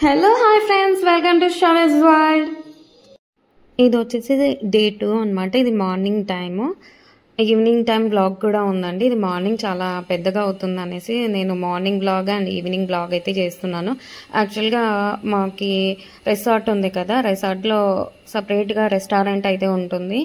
Hello hi friends, welcome to Shavez world. ఇది వచ్చేసి day 2 అనమాట. ఇది morning time, evening time blog కూడా ఉందండి. ఇది మార్నింగ్ చాలా పెద్దగా అవుతుంది అనేసి నేను morning blog and evening blog అయితే చేస్తున్నాను. యాక్చువల్గా మాకి రిసార్ట్ ఉంది కదా, రిసార్ట్లో సపరేట్గా రెస్టారెంట్ అయితే ఉంటుంది.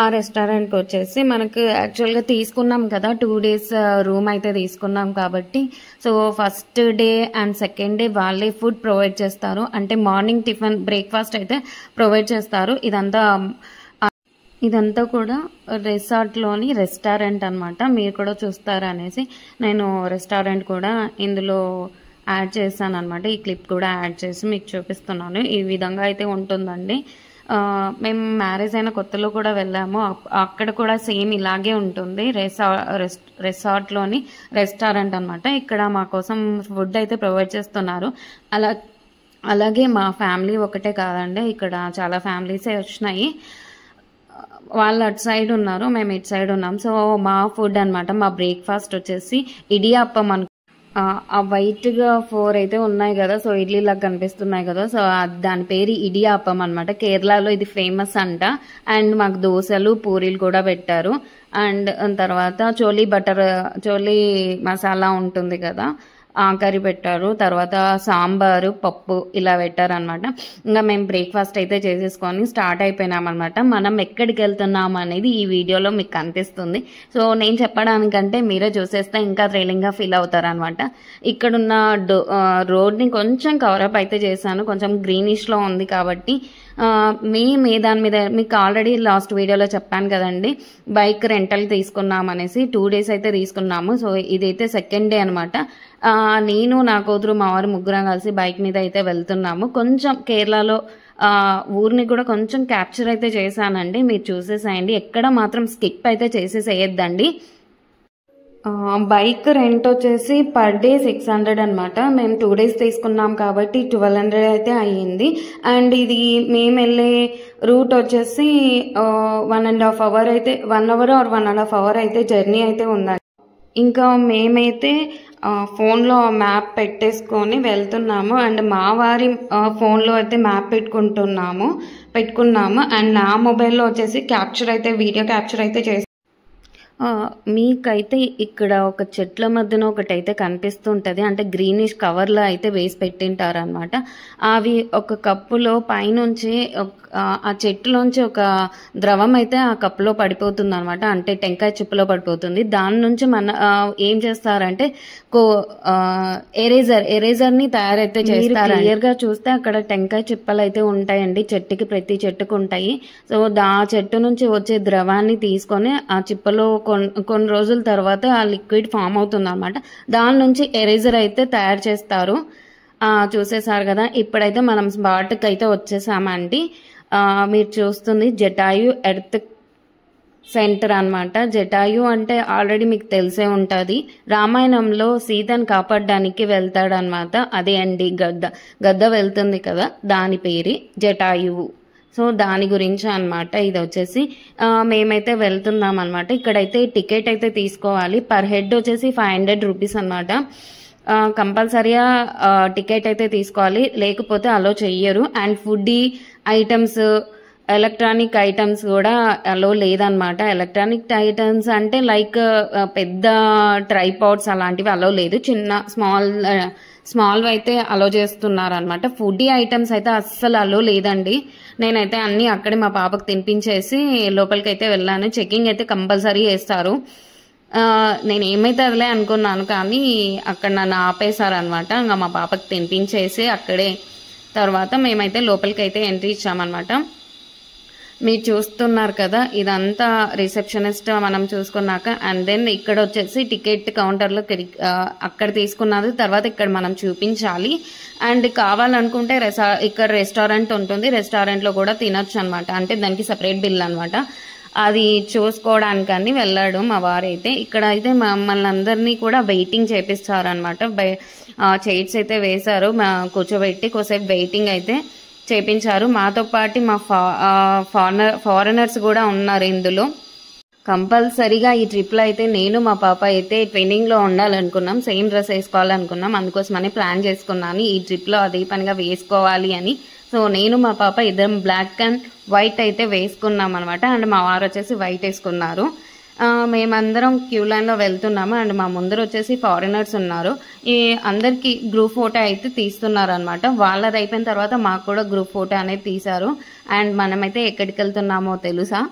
ఆ రెస్టారెంట్కి వచ్చేసి మనకు యాక్చువల్గా తీసుకున్నాం కదా, 2 days రూమ్ అయితే తీసుకున్నాం కాబట్టి, so first day and second day వాళ్ళే ఫుడ్ ప్రొవైడ్ చేస్తారు. అంటే మార్నింగ్ టిఫిన్ బ్రేక్ఫాస్ట్ అయితే ప్రొవైడ్ చేస్తారు. ఇదంతా కూడా రిసార్ట్లోని రెస్టారెంట్ అనమాట. మీరు కూడా చూస్తారు అనేసి నేను రెస్టారెంట్ కూడా ఇందులో యాడ్ చేశాను అనమాట. ఈ క్లిప్ కూడా యాడ్ చేసి మీకు చూపిస్తున్నాను. ఈ విధంగా అయితే ఉంటుందండి. మేము మ్యారేజ్ అయిన కొత్తలో కూడా వెళ్ళాము. అక్కడ కూడా సేమ్ ఇలాగే ఉంటుంది. రిసార్ట్లోని రెస్టారెంట్ అనమాట. ఇక్కడ మా కోసం ఫుడ్ అయితే ప్రొవైడ్ చేస్తున్నారు. అలాగే మా ఫ్యామిలీ ఒకటే కాదండి, ఇక్కడ చాలా ఫ్యామిలీసే వచ్చినాయి. వాళ్ళు అటు సైడ్ ఉన్నారు, మేము ఇటు సైడ్ ఉన్నాం. సో మా ఫుడ్ అనమాట, మా బ్రేక్ఫాస్ట్ వచ్చేసి ఇడియాప్పం ఆ వైట్గా 4 అయితే ఉన్నాయి కదా, సో ఇడ్లీలాగా కనిపిస్తున్నాయి కదా, సో దాని పేరు ఇడియాప్పం అనమాట. కేరళలో ఇది ఫేమస్ అంట. అండ్ మాకు దోశలు పూరీలు కూడా పెట్టారు. అండ్ తర్వాత చోలీ మసాలా ఉంటుంది కదా, ఆ కర్రీ పెట్టారు. తర్వాత సాంబారు, పప్పు ఇలా పెట్టారనమాట. ఇంకా మేము బ్రేక్ఫాస్ట్ అయితే చేసేసుకొని స్టార్ట్ అయిపోయినామన్నమాట. మనం ఎక్కడికి వెళ్తున్నాం అనేది ఈ వీడియోలో మీకు కనిపిస్తుంది. సో నేను చెప్పడానికంటే మీరే చూసేస్తే ఇంకా థ్రిల్లింగ్గా ఫీల్ అవుతారనమాట. ఇక్కడున్న రోడ్ని కొంచెం కవరప్ అయితే చేశాను, కొంచెం గ్రీనిష్లో ఉంది కాబట్టి. దాని మీద మీకు ఆల్రెడీ లాస్ట్ వీడియోలో చెప్పాను కదండి, బైక్ రెంటల్ తీసుకున్నాం అనేసి. 2 days అయితే తీసుకున్నాము. సో ఇదైతే సెకండ్ డే అనమాట. నేను, నా కూతురు, మా వారు ముగ్గురం కలిసి బైక్ మీద అయితే వెళ్తున్నాము. కొంచెం కేరళలో ఊరిని కూడా కొంచెం క్యాప్చర్ అయితే చేశానండి, మీరు చూసేసేయండి. ఎక్కడ మాత్రం స్కిప్ అయితే చేసేసేయద్దండి. బైక్ రెంట్ వచ్చేసి పర్ డే 600 అనమాట. మేము 2 days తీసుకున్నాం కాబట్టి 1200 అయితే అయ్యింది. అండ్ ఇది మేము వెళ్ళే రూట్ వచ్చేసి 1.5 hour అయితే 1 hour or 1.5 hour అయితే జర్నీ అయితే ఉందండి. ఇంకా మేమైతే ఫోన్లో మ్యాప్ పెట్టేసుకొని వెళ్తున్నాము. అండ్ మా వారి ఫోన్లో అయితే మ్యాప్ పెట్టుకున్నాము. అండ్ నా మొబైల్లో వచ్చేసి వీడియో క్యాప్చర్ అయితే మీకైతే ఇక్కడ ఒక చెట్ల మధ్యన ఒకటైతే కనిపిస్తుంటది. అంటే గ్రీనిష్ కవర్లో అయితే వేసి పెట్టింటారు అనమాట. అవి ఒక కప్పులో పైనుంచి ఆ చెట్టులోంచి ఒక ద్రవం అయితే ఆ కప్పులో పడిపోతుంది అనమాట. అంటే టెంకాయ చిప్పలో పడిపోతుంది. దాని నుంచి ఏం చేస్తారంటే ఎరేజర్ని తయారైతే చేస్తారు. క్లియర్ గా చూస్తే అక్కడ టెంకాయ చిప్పలు అయితే ఉంటాయండి, ప్రతి చెట్టుకు ఉంటాయి. సో ఆ చెట్టు నుంచి వచ్చే ద్రవాన్ని తీసుకొని ఆ చిప్పలో కొన్ని రోజుల తర్వాత ఆ లిక్విడ్ ఫామ్ అవుతుంది అనమాట. దాని నుంచి ఎరేజర్ అయితే తయారు చేస్తారు. చూసేసారు కదా. ఇప్పుడైతే మనం స్పాట్కి అయితే వచ్చేసామండి. మీరు చూస్తుంది జటాయు ఎర్త్ సెంటర్ అనమాట. జటాయు అంటే ఆల్రెడీ మీకు తెలిసే ఉంటుంది, రామాయణంలో సీతను కాపాడడానికి వెళ్తాడనమాట. అదే అండి గద్ద వెళ్తుంది కదా, దాని పేరు జటాయువు. సో దాని గురించి అనమాట. ఇది వచ్చేసి మేమైతే వెళ్తున్నాం అనమాట. ఇక్కడైతే టికెట్ అయితే తీసుకోవాలి. పర్ హెడ్ వచ్చేసి 500 రూపీస్ అనమాట. కంపల్సరీగా టికెట్ అయితే తీసుకోవాలి, లేకపోతే అలో చెయ్యరు. And food items, electronic items కూడా అలో లేదనమాట. ఎలక్ట్రానిక్ ఐటమ్స్ అంటే లైక్ పెద్ద ట్రైపాడ్స్ అలాంటివి అలో లేదు. చిన్న స్మాల్ అయితే అలో చేస్తున్నారు అనమాట. ఫుడ్ ఐటమ్స్ అయితే అస్సలు అలో లేదండి. నేనైతే అన్ని అక్కడే మా పాపకు తినిపించేసి లోపలికి అయితే వెళ్ళాను. చెకింగ్ అయితే కంపల్సరీ చేస్తారు. నేను ఏమైతే అదిలే అనుకున్నాను, కానీ అక్కడ నన్ను ఆపేశారు అనమాట. ఇంకా మా పాపకు తినిపించేసి అక్కడే తర్వాత మేమైతే లోపలికి అయితే ఎంట్రీ ఇచ్చామన్నమాట. మీరు చూస్తున్నారు కదా, ఇదంతా రిసెప్షనిస్ట్ మనం చూసుకున్నాక. అండ్ దెన్ ఇక్కడ వచ్చేసి టికెట్ కౌంటర్లో అక్కడ తీసుకున్నది తర్వాత ఇక్కడ మనం చూపించాలి. అండ్ కావాలనుకుంటే ఇక్కడ రెస్టారెంట్ ఉంటుంది, రెస్టారెంట్లో కూడా తినొచ్చు అనమాట. అంటే దానికి సపరేట్ బిల్ అనమాట. అది చూసుకోవడానికని వెళ్ళాడు మా వారైతే. ఇక్కడ అయితే మమ్మల్ని అందరినీ కూడా వెయిటింగ్ చేపిస్తారనమాట. చైర్స్ అయితే వేశారు, కూర్చోబెట్టి కొద్దిసేపు వెయిటింగ్ అయితే చేపించారు. మాతో పాటు మా ఫారినర్స్ కూడా ఉన్నారు ఇందులో. కంపల్సరీగా ఈ ట్రిప్లో అయితే నేను మా పాప అయితే ట్విన్నింగ్లో ఉండాలనుకున్నాం, సేమ్ డ్రెస్ వేసుకోవాలనుకున్నాం. అందుకోసమని ప్లాన్ చేసుకున్నాను ఈ ట్రిప్లో అదే పనిగా వేసుకోవాలి అని. సో నేను మా పాప ఇద్దరం బ్లాక్ అండ్ వైట్ అయితే వేసుకున్నాం అనమాట. అండ్ మా వారు వచ్చేసి వైట్ వేసుకున్నారు. మేమందరం క్యూ లైన్లో వెళ్తున్నాము. అండ్ మా ముందర వచ్చేసి ఫారినర్స్ ఉన్నారు. ఈ అందరికి గ్రూప్ ఫోటో అయితే తీస్తున్నారు అనమాట. వాళ్ళది అయిపోయిన తర్వాత మాకు కూడా గ్రూప్ ఫోటో అనేది తీశారు. అండ్ మనమైతే ఎక్కడికి వెళ్తున్నామో తెలుసా?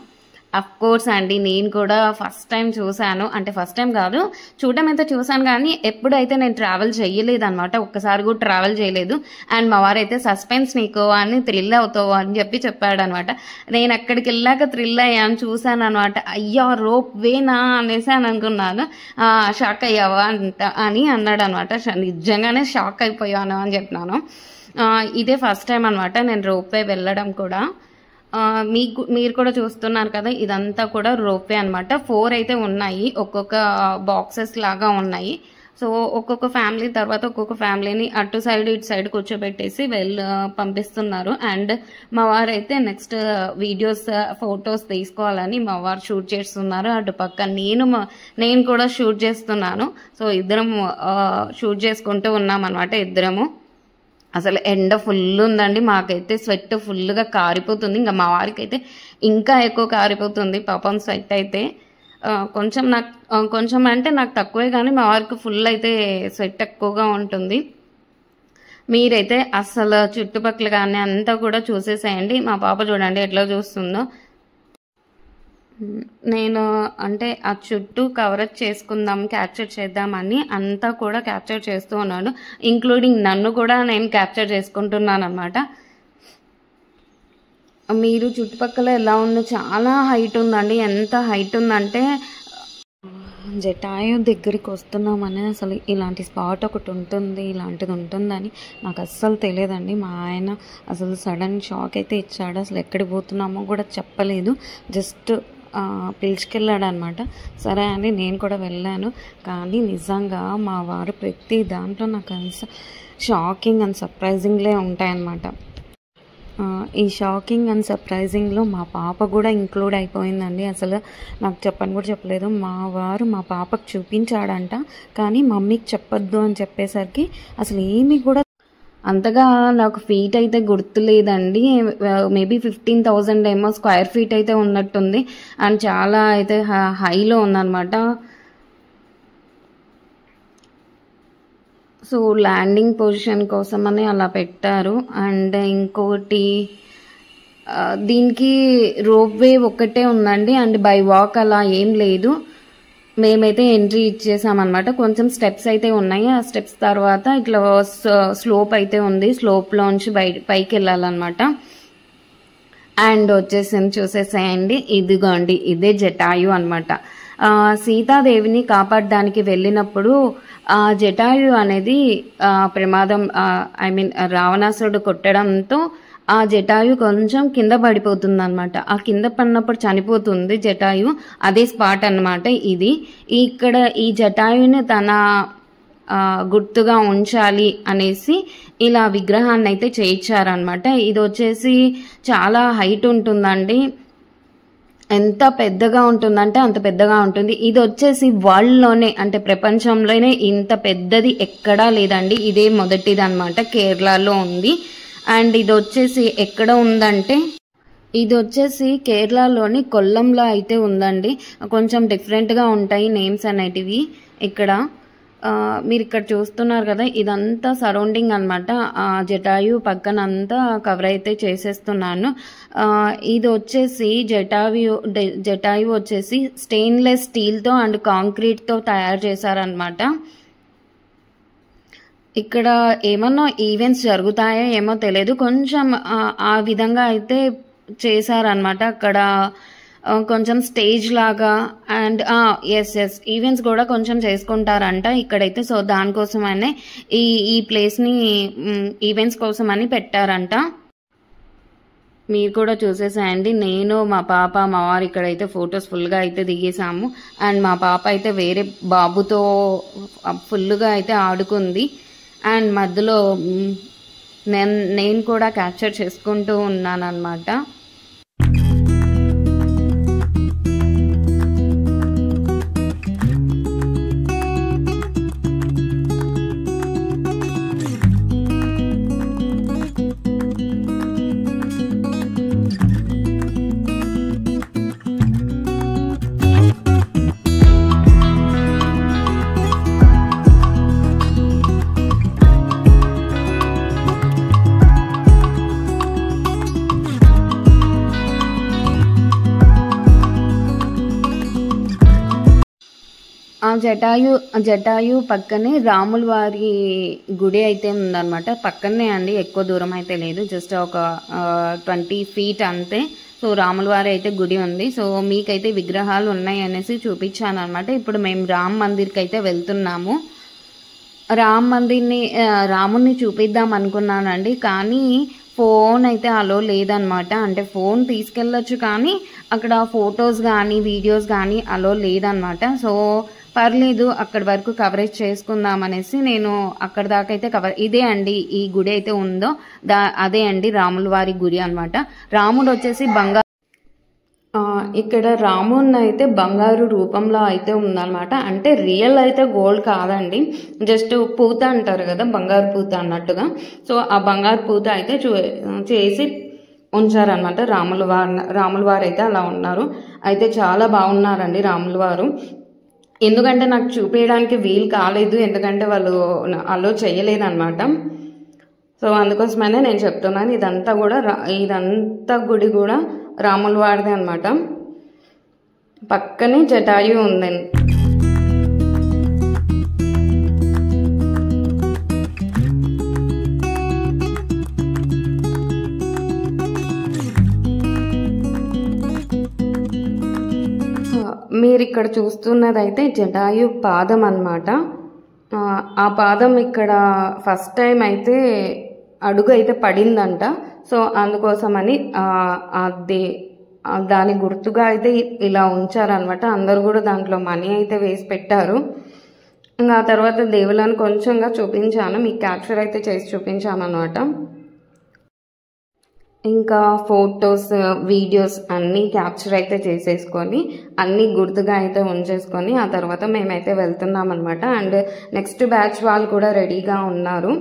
అఫ్ కోర్స్ అండి, నేను కూడా ఫస్ట్ టైం చూశాను. అంటే ఫస్ట్ టైం కాదు, చూడటం అయితే చూశాను కానీ ఎప్పుడైతే నేను ట్రావెల్ చేయలేదు అనమాట. ఒక్కసారి కూడా ట్రావెల్ చేయలేదు. అండ్ మా వారైతే సస్పెన్స్ నీకు అని థ్రిల్ అవుతావు అని చెప్పాడు అనమాట. నేను అక్కడికి వెళ్ళాక థ్రిల్ అయ్యాను, చూశాను అనమాట. అయ్యా రోప్ వేనా అనేసి అని అనుకున్నాను. షాక్ అయ్యావా అని అన్నాడు అనమాట. నిజంగానే షాక్ అయిపోయాను అని చెప్పినాను. ఇదే ఫస్ట్ టైం అనమాట నేను రోప్ వే వెళ్ళడం కూడా. మీరు కూడా చూస్తున్నారు కదా, ఇదంతా కూడా రోప్వే అనమాట. 4 అయితే ఉన్నాయి, ఒక్కొక్క బాక్సెస్ లాగా ఉన్నాయి. సో ఒక్కొక్క ఫ్యామిలీ తర్వాత ఒక్కొక్క ఫ్యామిలీని అటు సైడ్ ఇటు సైడ్ కూర్చోబెట్టేసి పంపిస్తున్నారు. అండ్ మా వారు అయితే నెక్స్ట్ వీడియోస్ ఫొటోస్ తీసుకోవాలని మా వారు షూట్ చేస్తున్నారు. అటు పక్క నేను కూడా షూట్ చేస్తున్నాను. సో ఇద్దరం షూట్ చేసుకుంటూ ఉన్నాం అనమాట ఇద్దరము. అసలు ఎండ ఫుల్ ఉందండి, మాకైతే స్వెట్ ఫుల్గా కారిపోతుంది. ఇంకా మా వారికి అయితే ఇంకా ఎక్కువ కారిపోతుంది పాపం స్వెట్ అయితే. కొంచెం అంటే నాకు తక్కువే కానీ మా వారికి ఫుల్ అయితే స్వెట్ ఎక్కువగా ఉంటుంది. మీరైతే అసలు చుట్టుపక్కల కానీ అంతా కూడా చూసేసేయండి. మా పాప చూడండి ఎట్లా చూస్తుందో. నేను అంటే ఆ చుట్టూ కవరేజ్ చేసుకుందాం, క్యాప్చర్ చేద్దామని అంతా కూడా క్యాప్చర్ చేస్తూ ఉన్నాను. ఇంక్లూడింగ్ నన్ను కూడా నేను క్యాప్చర్ చేసుకుంటున్నాను అనమాట. మీరు చుట్టుపక్కల ఎలా ఉందో చాలా హైట్ ఉందండి. ఎంత హైట్ ఉందంటే జటాయు దగ్గరికి వస్తున్నామని అసలు ఇలాంటి స్పాట్ ఒకటి ఉంటుంది, ఇలాంటిది ఉంటుందని నాకు అస్సలు తెలియదండి. మా ఆయన అసలు సడన్ షాక్ అయితే ఇచ్చాడు. అసలు ఎక్కడికి పోతున్నామో కూడా చెప్పలేదు, జస్ట్ పిలుచుకెళ్ళాడు అనమాట. సరే అని నేను కూడా వెళ్ళాను. కానీ నిజంగా మా వారు ప్రతి దాంట్లో నాకు షాకింగ్ అండ్ సర్ప్రైజింగ్లే ఉంటాయన్నమాట. ఈ షాకింగ్ అండ్ సర్ప్రైజింగ్లో మా పాప కూడా ఇంక్లూడ్ అయిపోయిందండి. అసలు నాకు చెప్పని కూడా చెప్పలేదు. మా వారు మా పాపకు చూపించాడంట, కానీ మమ్మీకి చెప్పొద్దు అని చెప్పేసరికి అసలు ఏమీ కూడా అంతగా నాకు ఫీట్ అయితే గుర్తులేదండి. మేబీ 15,000 ఏమో స్క్వేర్ ఫీట్ అయితే ఉన్నట్టుంది. అండ్ చాలా అయితే హైలో ఉందన్నమాట. సో ల్యాండింగ్ పొజిషన్ కోసమని అలా పెట్టారు. అండ్ ఇంకోటి దీనికి రోప్ వే ఒక్కటే ఉందండి. అండ్ బై వాక్ అలా ఏం లేదు. మేమైతే ఎంట్రీ ఇచ్చేసామన్నమాట. కొంచెం స్టెప్స్ అయితే ఉన్నాయి. ఆ స్టెప్స్ తర్వాత ఇట్లా స్లోప్ అయితే ఉంది. స్లోప్లోంచి పైకి వెళ్ళాలన్నమాట. అండ్ వచ్చేసింది, చూసేసేయండి. ఇదిగోండి, ఇదే జటాయు అనమాట. సీతాదేవిని కాపాడడానికి వెళ్ళినప్పుడు ఆ జటాయు అనేది ప్రమాదం, రావణాసురుడు కొట్టడంతో ఆ జటాయు కొంచెం కింద పడిపోతుంది అనమాట. ఆ కింద పడినప్పుడు చనిపోతుంది జటాయు. అదే స్పాట్ అన్నమాట ఇది. ఇక్కడ ఈ జటాయుని తన గుర్తుగా ఉంచాలి అనేసి ఇలా విగ్రహాన్ని అయితే చేయించారనమాట. ఇది వచ్చేసి చాలా హైట్ ఉంటుందండి. ఎంత పెద్దగా ఉంటుందంటే అంత పెద్దగా ఉంటుంది. ఇది వచ్చేసి వరల్డ్లోనే అంటే ప్రపంచంలోనే ఇంత పెద్దది ఎక్కడా లేదండి. ఇదే మొదటిది అనమాట. కేరళలో ఉంది. అండ్ ఇది వచ్చేసి ఎక్కడ ఉందంటే ఇది వచ్చేసి కేరళలోని కొల్లంలో అయితే ఉందండి. కొంచెం డిఫరెంట్గా ఉంటాయి నేమ్స్ అనేటివి. ఇక్కడ మీరు ఇక్కడ చూస్తున్నారు కదా, ఇదంతా సరౌండింగ్ అనమాట. జటాయు పక్కన అంతా కవర్ అయితే చేసేస్తున్నాను. ఇది వచ్చేసి జటాయు వచ్చేసి స్టెయిన్లెస్ స్టీల్తో అండ్ కాంక్రీట్తో తయారు చేశారనమాట. ఇక్కడ ఏమన్నా ఈవెంట్స్ జరుగుతాయో ఏమో తెలియదు, కొంచెం ఆ విధంగా అయితే చేశారనమాట. అక్కడ కొంచెం స్టేజ్ లాగా అండ్ ఎస్ ఈవెంట్స్ కూడా కొంచెం చేసుకుంటారంట ఇక్కడైతే. సో దానికోసమనే ఈ ప్లేస్ని ఈవెంట్స్ కోసం అని పెట్టారంట. మీరు కూడా చూసేసేయండి. నేను మా పాప మా వారు ఇక్కడైతే ఫొటోస్ ఫుల్గా అయితే దిగేసాము. అండ్ మా పాప అయితే వేరే బాబుతో ఫుల్గా అయితే ఆడుకుంది. అండ్ మధ్యలో నేను కూడా క్యాప్చర్ చేసుకుంటూ ఉన్నాను అనమాట. జటాయు పక్కనే రాముల వారి గుడి అయితే ఉందన్నమాట. పక్కనే అండి, ఎక్కువ దూరం అయితే లేదు, జస్ట్ ఒక 20 feet అంతే. సో రాముల వారి అయితే గుడి ఉంది. సో మీకైతే విగ్రహాలు ఉన్నాయి అనేసి చూపించాను అనమాట. ఇప్పుడు మేము రామ్ మందిర్కి అయితే వెళ్తున్నాము. రాముణ్ణి చూపిద్దాం అనుకున్నానండి, కానీ ఫోన్ అయితే అలో లేదనమాట. అంటే ఫోన్ తీసుకెళ్ళచ్చు కానీ అక్కడ ఫొటోస్ కానీ వీడియోస్ కానీ అలో లేదనమాట. సో పర్లేదు, అక్కడి వరకు కవరేజ్ చేసుకుందాం అనేసి నేను అక్కడ దాకా అయితే ఇదే అండి ఈ గుడి అయితే ఉందో అదే అండి రాముల వారి గుడి అనమాట. రాముడు వచ్చేసి ఇక్కడ రాముని అయితే బంగారు రూపంలో అయితే ఉందన్నమాట. అంటే రియల్ అయితే గోల్డ్ కాదండి, జస్ట్ పూత అంటారు కదా, బంగారు పూత అన్నట్టుగా. సో ఆ బంగారు పూత అయితే చేసి ఉంచారనమాట. రాముల వారు అయితే అలా ఉన్నారు. అయితే చాలా బాగున్నారండి రాముల వారు. ఎందుకంటే నాకు చూపించడానికి వీలు కాలేదు, ఎందుకంటే వాళ్ళు అలో చేయలేదన్నమాట. సో అందుకోసమనే నేను చెప్తున్నాను. ఇదంతా గుడి కూడా రాముల వారిదే అనమాట. పక్కనే జటాయు ఉందండి. మీరు ఇక్కడ చూస్తున్నదైతే జటాయు పాదం అన్నమాట. ఆ పాదం ఇక్కడ ఫస్ట్ టైం అయితే అడుగు అయితే పడిందంట. సో అందుకోసమని దాని గుర్తుగా అయితే ఇలా ఉంచారనమాట. అందరూ కూడా దాంట్లో మనీ అయితే వేసి పెట్టారు. ఇంకా ఆ తర్వాత దేవుళ్ళని కొంచెంగా చూపించాను, మీకు క్యాప్చర్ అయితే చేసి చూపించాను అనమాట. ఇంకా ఫొటోస్ వీడియోస్ అన్నీ క్యాప్చర్ అయితే చేసేసుకొని అన్నీ గుర్తుగా అయితే ఉంచేసుకొని ఆ తర్వాత మేమైతే వెళ్తున్నాం అనమాట. అండ్ నెక్స్ట్ బ్యాచ్ వాళ్ళు కూడా రెడీగా ఉన్నారు.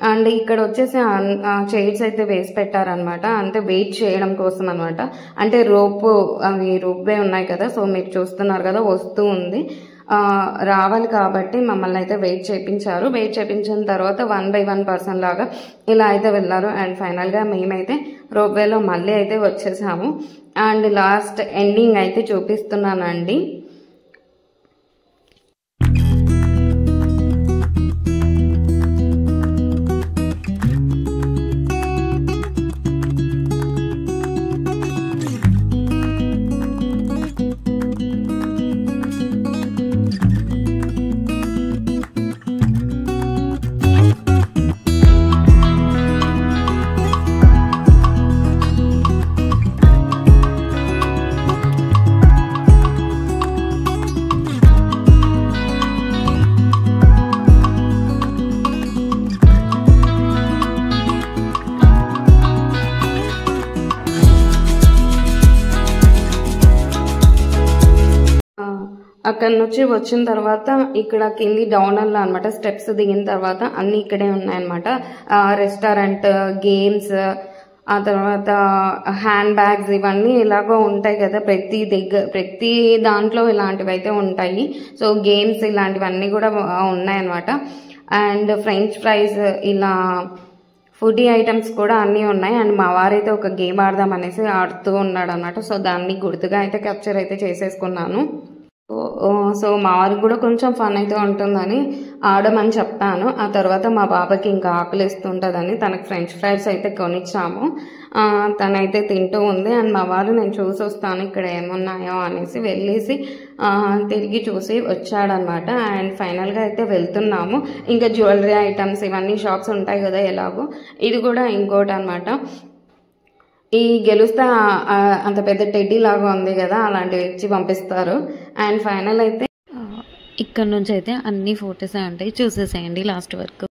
అండ్ ఇక్కడ వచ్చేసి చైర్స్ అయితే వేసి పెట్టారనమాట, అంటే వెయిట్ చేయడం కోసం అనమాట. అంటే అవి రోప్వే ఉన్నాయి కదా, సో మీరు చూస్తున్నారు కదా వస్తూ ఉంది. రావాలి కాబట్టి మమ్మల్ని అయితే వెయిట్ చేయించారు. వెయిట్ చేయించిన తర్వాత 1 by 1 person లాగా ఇలా అయితే వెళ్ళారు. అండ్ ఫైనల్గా మేమైతే రోప్వేలో మళ్ళీ అయితే వచ్చేసాము. అండ్ లాస్ట్ ఎండింగ్ అయితే చూపిస్తున్నానండి. అక్కడ నుంచి వచ్చిన తర్వాత ఇక్కడ కింది డౌనర్లో అనమాట, స్టెప్స్ దిగిన తర్వాత అన్ని ఇక్కడే ఉన్నాయన్నమాట. రెస్టారెంట్, గేమ్స్, ఆ తర్వాత హ్యాండ్ బ్యాగ్స్, ఇవన్నీ ఇలాగో ఉంటాయి కదా, ప్రతి దాంట్లో ఇలాంటివి అయితే ఉంటాయి. సో గేమ్స్ ఇలాంటివన్నీ కూడా ఉన్నాయన్నమాట. అండ్ ఫ్రెంచ్ ఫ్రైస్, ఇలా ఫుడీ ఐటమ్స్ కూడా అన్నీ ఉన్నాయి. అండ్ మా వారైతే ఒక గేమ్ ఆడదాం అనేసి ఆడుతూ ఉన్నాడు అనమాట. సో దాన్ని గుర్తుగా అయితే క్యాప్చర్ అయితే చేసేసుకున్నాను. సో మా వారికి కూడా కొంచెం ఫన్ అయితే ఉంటుందని ఆడమని చెప్పాను. ఆ తర్వాత మా బాబాకి ఇంకా ఆకలిస్తుంటుందని తనకు ఫ్రెంచ్ ఫ్రైస్ అయితే కొనిచ్చాము. తనైతే తింటూ ఉంది. అండ్ మా వారు నేను చూసి వస్తాను ఇక్కడ ఏమున్నాయో అనేసి వెళ్ళేసి తిరిగి చూసి వచ్చాడనమాట. అండ్ ఫైనల్గా అయితే వెళ్తున్నాము. ఇంకా జ్యువెలరీ ఐటమ్స్ ఇవన్నీ షాప్స్ ఉంటాయి కదా ఎలాగో, ఇది కూడా ఇంకోటి అనమాట. ఈ గెలుస్తా అంత పెద్ద టెడ్డీ లాగా ఉంది కదా, అలాంటివి ఇచ్చి పంపిస్తారు. అండ్ ఫైనల్ అయితే ఇక్కడ నుంచి అయితే అన్ని ఫొటోస్ ఉంటాయి, చూసేసేయండి లాస్ట్ వరకు.